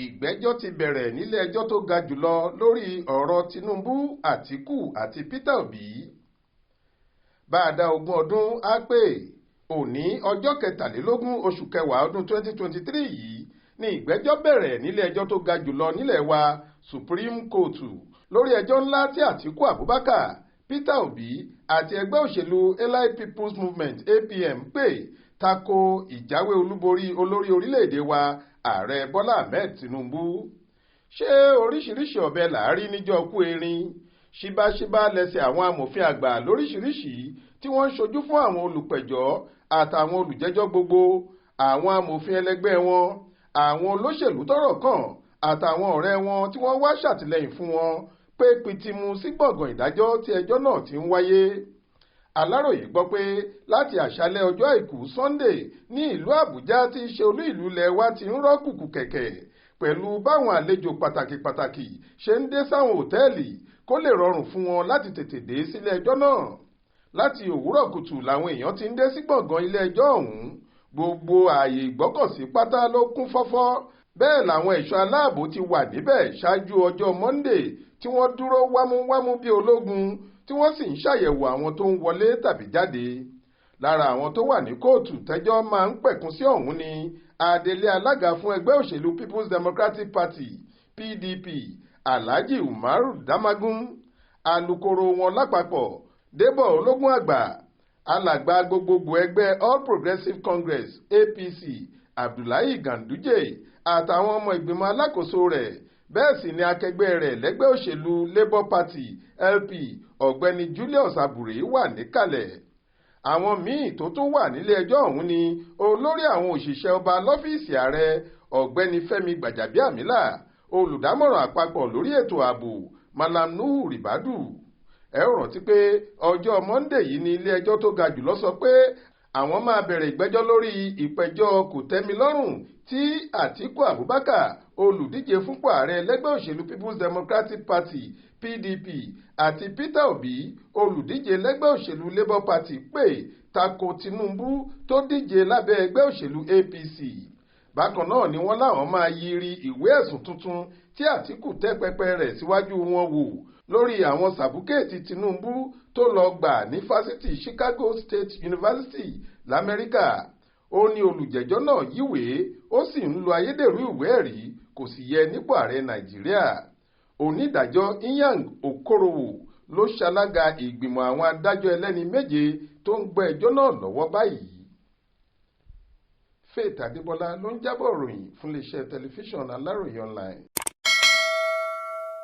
Ìgbẹ́jọ́ ti bẹ̀rẹ̀ nílé ẹjọ́ tó ga jùlọ lórí ọ̀rọ̀ Tinubu, Atiku àti Peter Obi. Bá a dá 20 ọdún á pé òní ọjọ́ 23 oṣù kẹwàá ọdún 2023 yìí ni ìgbẹ́jọ́ bẹ̀rẹ̀ nílé ẹjọ́ tó ga jùlọ nílẹ̀ wa Supreme Court lórí ẹjọ́ ńlá tí Atiku Abubakar, Peter Obi àti ẹgbẹ́ òṣèlú Allied People's Movement APM pè tako ìjáwé olúborí olórí orílẹ̀-èdè wa ààrẹ Bọ́lá Ahmed Tinubu. Ṣé oríṣiríṣi ọ̀bẹ làárí níjọ́ kú erin? Ṣíbáṣíbá lẹ́sẹ̀ àwọn amòfin àgbà lóríṣiríṣi tí wọ́n ń ṣojú fún àwọn olùpẹ̀jọ́ àtàwọn olùjẹ́jọ́ gbogbo, àwọn amòfin ẹlẹgbẹ́ wọn, àwọn olóṣèlú tọ́rọ̀ kàn àtàwọn ọ̀rẹ́ wọn tí wọ́n wá ṣàtìlẹ́yìn fún wọn pé pìtìmù sí gbọ̀ngàn ìdájọ́ tí ẹjọ́ náà ti ń wáyé. Aláròyé gbọ́ pé láti àṣálẹ́ ọjọ́ àìkú Sunday ní ìlú Àbújá tí í ṣe olú ìlú ilẹ̀ wa ti ń rọ́ kùkù kẹ̀kẹ̀ pẹ̀lú báwọn àlejò pàtàkì ṣe ń dé sáwọn òtẹ́ẹ̀lì kó lè rọrùn fún wọn láti tètè dé sílé ẹjọ́ náà. Láti òwúrọ̀ kùtù làwọn èèyàn ti ń dé sí gbọ̀ngàn ilé ẹjọ́ ọ̀hún. Gbogbo ààyè ìgbọ́kọ̀sí pátá ló kún fọ́fọ́. Bẹ́ẹ̀ làwọn ẹ̀ṣọ́ aláàbò ti wà níbẹ̀ ṣáájú ọjọ́ Monday tí wọ́n dúró wámúwámú bí ológun tí wọ́n sì ń ṣàyẹ̀wò àwọn tó ń wọlé tàbí jáde. Lára àwọn tó wà ní kóòtù tẹ́jọ́ máa ń pẹ̀kun sí ọ̀hún ni adelé alága fún ẹgbẹ́ òṣèlú People's Democratic Party PDP Alhaji Umaru Damagun, alukoro wọn lápapọ̀ Débọ̀ Ológunàgbà, alàgbà gbogbogbò ẹgbẹ́ All Progressives Congress APC Abdullahi Ganduje àtàwọn ọmọ ìgbìmọ̀ alákòóso rẹ̀. Bẹ́ẹ̀ sì ni akẹgbẹ́ rẹ̀ lẹ́gbẹ́ òṣèlú Labour Party LP ọ̀gbẹ́ni Julius Abure wà níkàlẹ̀. Àwọn míì tó tún wà nílé ẹjọ́ ọ̀hún ni olórí àwọn òṣìṣẹ́ ọba lọ́fíìsì ààrẹ ọ̀gbẹ́ni Fẹ́mi Gbàjàbíàmílà, olùdámọ̀ràn àpapọ̀ lórí ètò ààbò Malam Nuhu Ribadu. Ẹ ó rántí pé ọjọ́ Monday yìí ni ilé ẹjọ́ tó ga jùlọ sọ pé àwọn máa bẹ̀rẹ̀ ìgbẹ́jọ́ lórí ìpẹ̀jọ́ kòtẹ́milọ́rùn tí Atiku Abubakar, olùdíje fúnpò ààrẹ lẹ́gbẹ́ òṣèlú People's Democratic Party PDP àti Peter Obi, olùdíje lẹ́gbẹ́ òṣèlú Labour Party pè tako Tinubu tó díje lábẹ́ ẹgbẹ́ òṣèlú APC. Bákan náà ni wọ́n láwọn máa yiri ìwé ẹ̀sùn tuntun tí Atiku tẹ́ pẹpẹ rẹ̀ síwájú wọn wò lórí àwọn sàbúkẹ́ẹ̀tì Tinubu tó lọ gbà ní fásitì Chicago State University l'Amẹ́ríkà. Ó ní olùjẹ́jọ́ náà yíwèé ó sì ń lo ayédèrú ìwé ẹ̀rí kò sì yẹ nípò ààrẹ Nàìjíríà. Onídàájọ́ Inyang Okorowo ló ṣalága ìgbìmọ̀ àwọn adájọ́ ẹlẹ́ni méje tó ń gbọ́ ẹjọ́ náà lọ́wọ́ báyìí. Faith Adébọlá ló ń jábọ̀ ròyìn fún iléeṣẹ́ tẹlifíṣàn Aláròyé online.